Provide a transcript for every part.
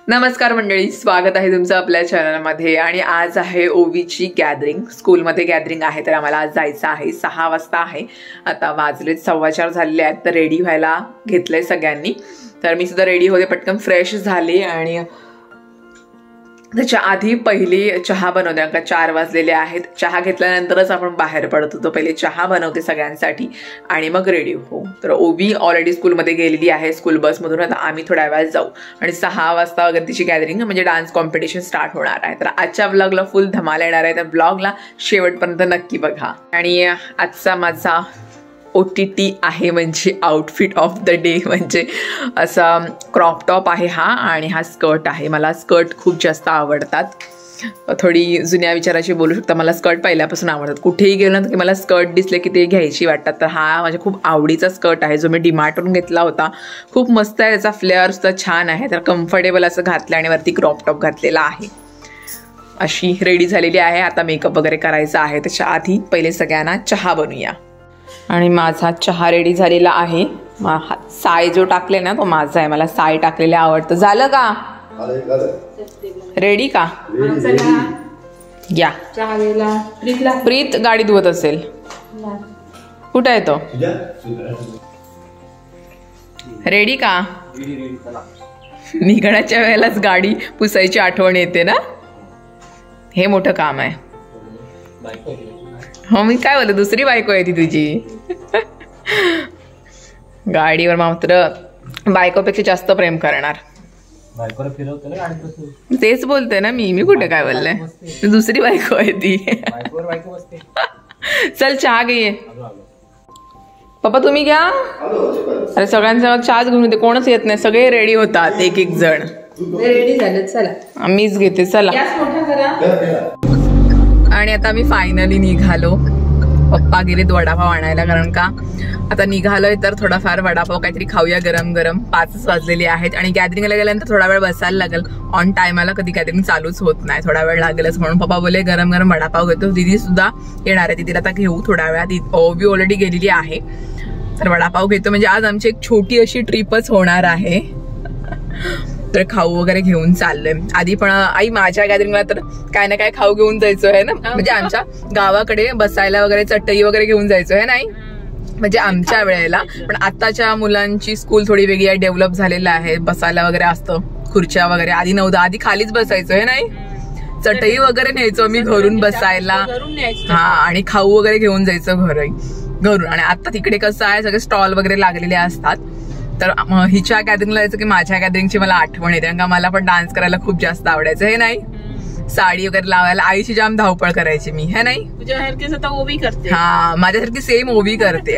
नमस्कार मंडळी, स्वागत आहे तुमचं आपल्या चॅनलमध्ये. आणि आज आहे ओवीची गॅदरिंग. स्कूलमध्ये गॅदरिंग आहे, तर आम्हाला आज जायचं आहे. 6 वाजता आहे. आता वाजलेत 4:15 झालेले आहेत. तर रेडी व्हायला घेतलंय सगळ्यांनी. तर मी सुद्धा रेडी होते, पटकन फ्रेश झाले आणि त्याच्या आधी पहिली चहा बनवते. का 4 वाजलेले आहेत. चहा घेतल्यानंतरच आपण बाहेर पडतो. तो पहिले चहा बनवते सगळ्यांसाठी आणि मग रेडी हो. तर ओवी ऑलरेडी स्कूलमध्ये गेलेली आहे स्कूल बसमधून. आता आम्ही थोड्या वेळात जाऊ आणि 6 वाजता वगैरे तिची गॅदरिंग म्हणजे डान्स कॉम्पिटिशन स्टार्ट होणार आहे. तर आजच्या ब्लॉगला फुल धमाल येणार आहे. तर ब्लॉगला शेवटपर्यंत नक्की बघा. आणि आजचा माझा OTT आहे म्हणजे आउटफिट ऑफ द डे, म्हणजे असा क्रॉप टॉप आहे हा आणि हा स्कर्ट आहे. मला स्कर्ट खूप जास्त आवडतात. थोडी जुन्या विचाराची बोलू शकता. मला स्कर्ट पहिल्यापासून आवडतात. कुठेही गेलं ना की मला स्कर्ट दिसले की ते घ्यायची वाटतात. तर हा माझ्या खूप आवडीचा स्कर्ट आहे, जो मी डीमार्टवरून घेतला होता. खूप मस्त आहे. त्याचा फ्लेअर सुद्धा छान आहे. तर कम्फर्टेबल असं घातलं आणि वरती क्रॉप टॉप घातलेला आहे. अशी रेडी झालेली आहे. आता मेकअप वगैरे करायचा आहे. त्याच्या आधी पहिले सगळ्यांना चहा बनवूया. आणि माझा चहा रेडी झालेला आहे. साय जो टाकले ना तो माझा आहे. मला साय टाकलेले आवडतं. झालं का? रेडी का? या. प्रीत गाडी धुवत असेल. कुठं आहे तो? रेडी का? निघण्याच्या वेळेलाच गाडी पुसायची आठवण येते ना. हे मोठं काम आहे. हो, मी काय बोलते, दुसरी बायको आहे ती तुझी. गाडीवर मात्र बायकोपेक्षा जास्त प्रेम करणार. तेच बोलते ना मी कुठे काय बोलले. दुसरी बायको आहे ती. चल चहा घे. पप्पा तुम्ही घ्या. अरे सगळ्यांचा चहाच घेऊन येते. कोणच येत नाही. सगळे रेडी होतात एक एक जण. रेडी झाले. चला मीच घेते. चला. आणि आता मी फायनली निघालो. पप्पा गेलेत वडापाव आणायला. कारण का आता निघालोय तर थोडाफार वडापाव काहीतरी खाऊया गरम गरम. 5 वाजलेली आहेत आणि गॅदरिंगला गेल्यानंतर थोडा वेळ बसायला लागेल. ऑन टायमाला कधी गॅदरिंग चालूच होत नाही. थोडा वेळ लागेलच. म्हणून पप्पा बोले गरम गरम वडापाव घेतो. दीदी सुद्धा येणार आहे. दीदीला आता घेऊ थोड्या वेळात. ओवी ऑलरेडी गेलेली आहे. तर वडापाव घेतो. म्हणजे आज आमची एक छोटी अशी ट्रिपच होणार आहे. तर खाऊ वगैरे घेऊन चाललोय. आधी पण आई माझ्या गॅदरिंगला तर काय ना काय खाऊ घेऊन जायचो आहे ना. म्हणजे आमच्या गावाकडे बसायला वगैरे चटई वगैरे घेऊन जायचो आहे नाही. म्हणजे आमच्या वेळेला. पण आताच्या मुलांची स्कूल थोडी वेगळी आहे. डेव्हलप झालेलं आहे. बसायला वगैरे असतं, खुर्च्या वगैरे. आधी नव्हतं. आधी खालीच बसायचो आहे नाही. चटई वगैरे न्यायचो मी घरून बसायला. हा, आणि खाऊ वगैरे घेऊन जायचो घरून. आणि आता तिकडे कसं आहे, सगळे स्टॉल वगैरे लागलेले असतात. तर हिच्या गॅदरिंगला जायचं की माझ्या गॅदरिंगची मला आठवण येते. कारण का मला पण डान्स करायला खूप जास्त आवडायचं. हे नाही, साडी वगैरे लावायला आईची जाम धावपळ करायची मी. हे नाही, तुझ्यासारखीच आता ओवी करते. हा, माझ्यासारखी सेम ओवी करते.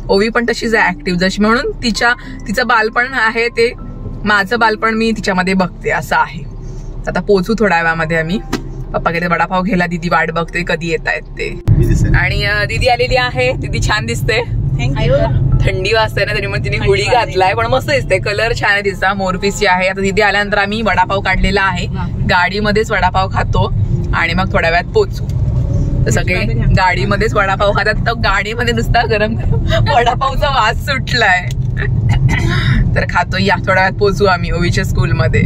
ओवी पण तशीच ऍक्टिव्ह जशी. म्हणून तिचं बालपण आहे ते माझं बालपण मी तिच्यामध्ये बघते असं आहे. आता पोचू थोड्या वेळामध्ये आम्ही. पप्पा गेले वडापाव घ्यायला. दीदी वाट बघते कधी येत आहेत ते. आणि दीदी आलेली आहे. दीदी छान दिसते. थंडी वाजते ना, तरी मग तिने हुडी घातलाय. पण मस्त दिसते. कलर छान आहे तिचा. मोरपीसची आहे. आता दीदी आल्यानंतर आम्ही वडापाव काढलेला आहे. गाडीमध्येच वडापाव खातो आणि मग थोड्या वेळात पोचू. तर सगळे गाडीमध्येच वडापाव खातात. तर गाडीमध्ये नुसता गरम गरम वडापावचा वास सुटलाय. तर खातो. या, थोड्या वेळात पोचू आम्ही ओवीच्या स्कूलमध्ये.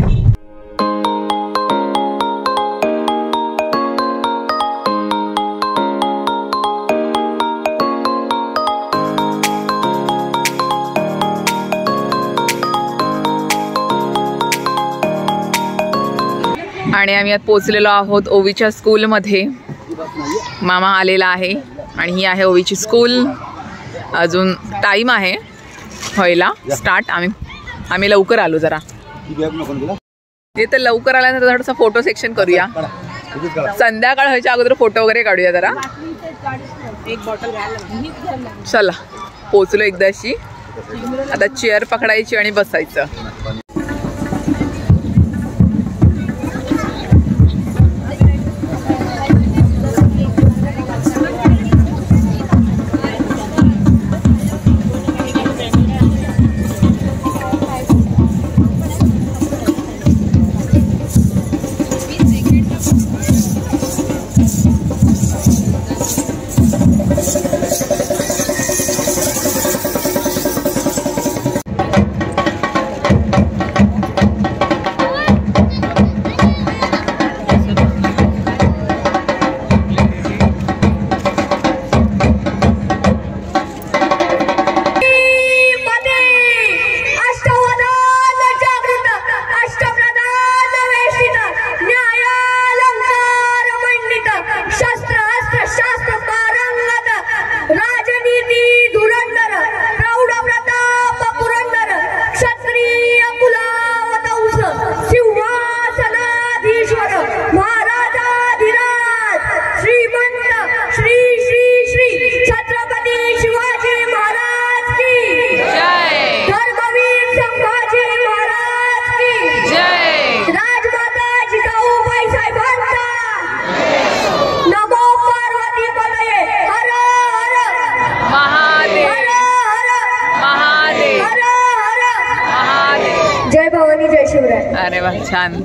आणि आम्ही आता पोचलेलो आहोत ओवीच्या स्कूलमध्ये. मामा आलेला आहे आणि ही आहे ओवीची स्कूल. अजून टाईम आहे व्हायला स्टार्ट. आम्ही लवकर आलो जरा. ते तर लवकर आल्यानंतर थोडासा फोटो सेक्शन करूया. संध्याकाळ व्हायच्या अगोदर फोटो वगैरे काढूया जरा. चला, पोचलो एकदाशी. आता चेअर पकडायची आणि बसायचं. अरे वा, छान.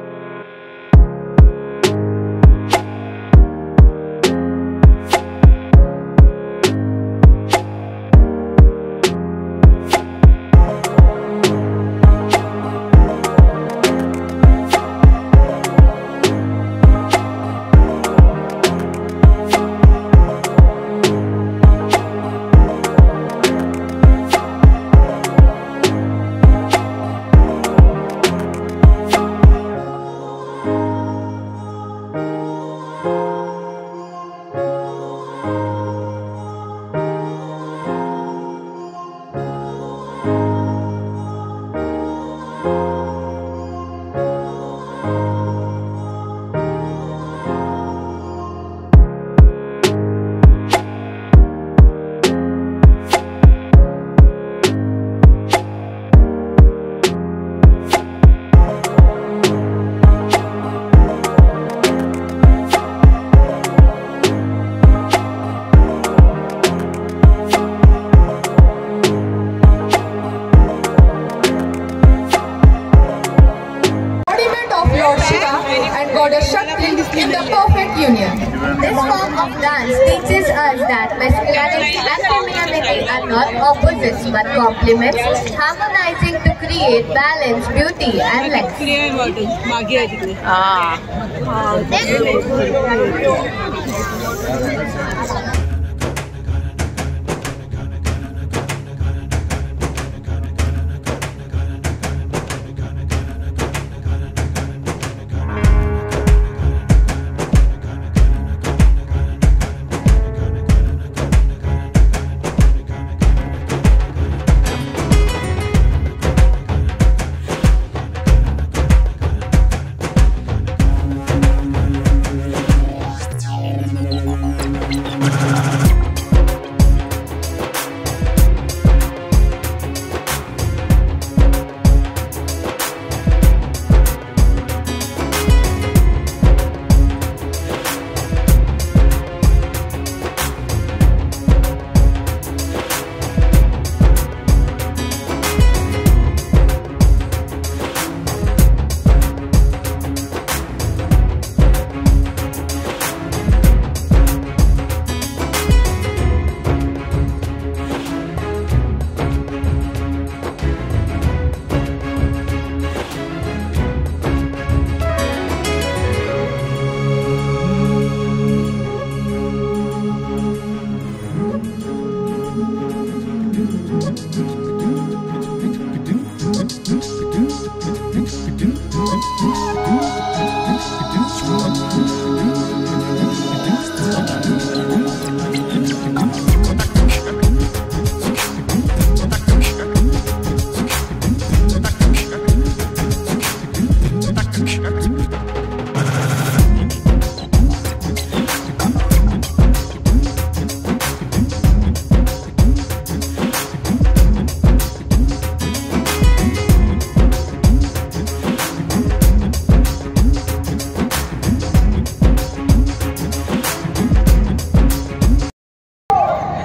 And Goddess Shakti in the perfect union. This form of dance teaches us that masculinity and femininity are not opposites but complements, harmonizing to create balance, beauty and length.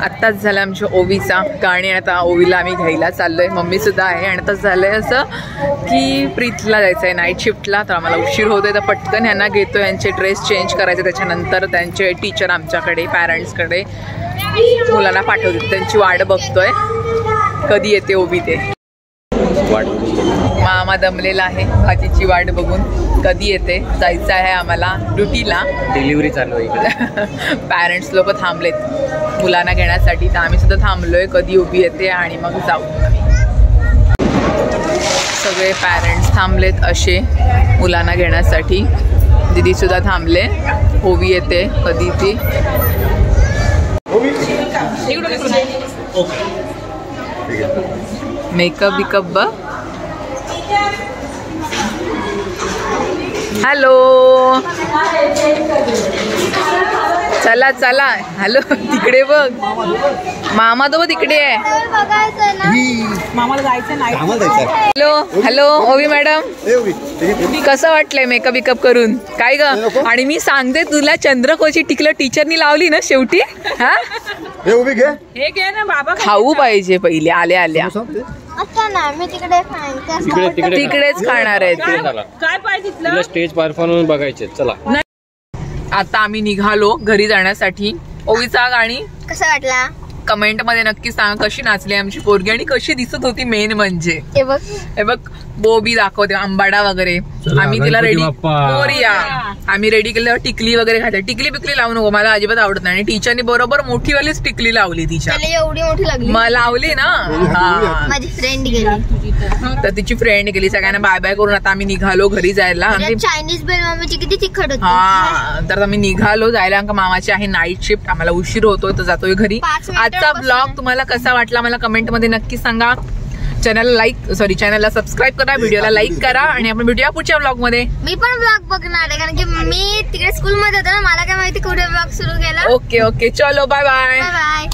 आत्ताच झालं आमच्या ओवीचा गाणी. आता ओवीला आम्ही घ्यायला चाललोय, मम्मी सुद्धा आहे. आणि आता झालंय असं की प्रीतला जायचं आहे नाईट शिफ्टला, तर आम्हाला उशीर होतोय. तर पटकन ह्यांना घेतो, यांचे ड्रेस चेंज करायचे. त्याच्यानंतर त्यांचे टीचर आमच्याकडे पॅरेंट्सकडे मुलांना पाठवतात, त्यांची वाट बघतोय कधी येते ओवी ते. मामा दमलेला आहे आजीची वाट बघून, कधी येते. जायचं आहे आम्हाला ड्युटीला, डिलिव्हरी चालू आहे. पॅरेंट्स लोक थांबलेत मुलांना घेण्यासाठी, तर आम्ही सुद्धा थांबलोय कधी ओवी येते आणि मग जाऊ. सगळे पॅरेंट्स थांबलेत असे मुलांना घेण्यासाठी. दीदी सुद्धा थांबले, ओवी येते कधी ती. मेकअप बिकअप बघ. हॅलो चला चला. हॅलो तिकडे बघ, मामा तो तिकडे आहे. हॅलो हॅलो ओवी मॅडम, कसं वाटलंय मेकअप विकअप करून? काय ग? आणि मी सांगते तुला, चंद्रकोची टिकलं टीचरनी लावली ना शेवटी. हा हे घे ना बाबा. खाऊ पाहिजे पहिले आल्या आल्या. मी तिकडेच खाणार आहे ते. काय पाहिजे तिथलं? स्टेज परफॉर्मन्स बघायचे. चला आता आम्ही निघालो घरी जाण्यासाठी. ओवीचा गाणी कसं वाटला? कमेंट मध्ये नक्की सांगा कशी नाचली आमची पोरगी आणि कशी दिसत होती. मेन म्हणजे हे बघ बोबी दाखवते, आंबाडा वगैरे. आम्ही तिला रेडी मोरया आम्ही रेडी केल्यावर टिकली वगैरे खाते. टिकली बिकली लावू नको, मला अजिबात आवडत नाही. आणि टीचरनी बरोबर मोठीवालीच टिकली लावली तिच्या. एवढी मोठी लागली मग लावली ना. हा माझी फ्रेंड गेली, तर तिची फ्रेंड गेली. सगळ्यांना बाय बाय करून आता आम्ही निघालो घरी जायला. चायनीज बेल मम्मीची किती तिखट होती. हा तर आम्ही निघालो जायला. मामाची आहे नाईट शिफ्ट, आम्हाला उशीर होतोय तर जातोय घरी. आजचा ब्लॉग तुम्हाला कसा वाटला मला कमेंट मध्ये नक्की सांगा. चॅनलला सबस्क्राईब करा, व्हिडिओला लाईक करा आणि आपण भेटूया पुढच्या ब्लॉग मध्ये. मी पण ब्लॉग बघणार आहे कारण की मी तिकडे स्कूल मध्ये होते ना, मला काय माहिती कुठे ब्लॉग सुरू केला. ओके ओके चलो बाय बाय बाय बाय.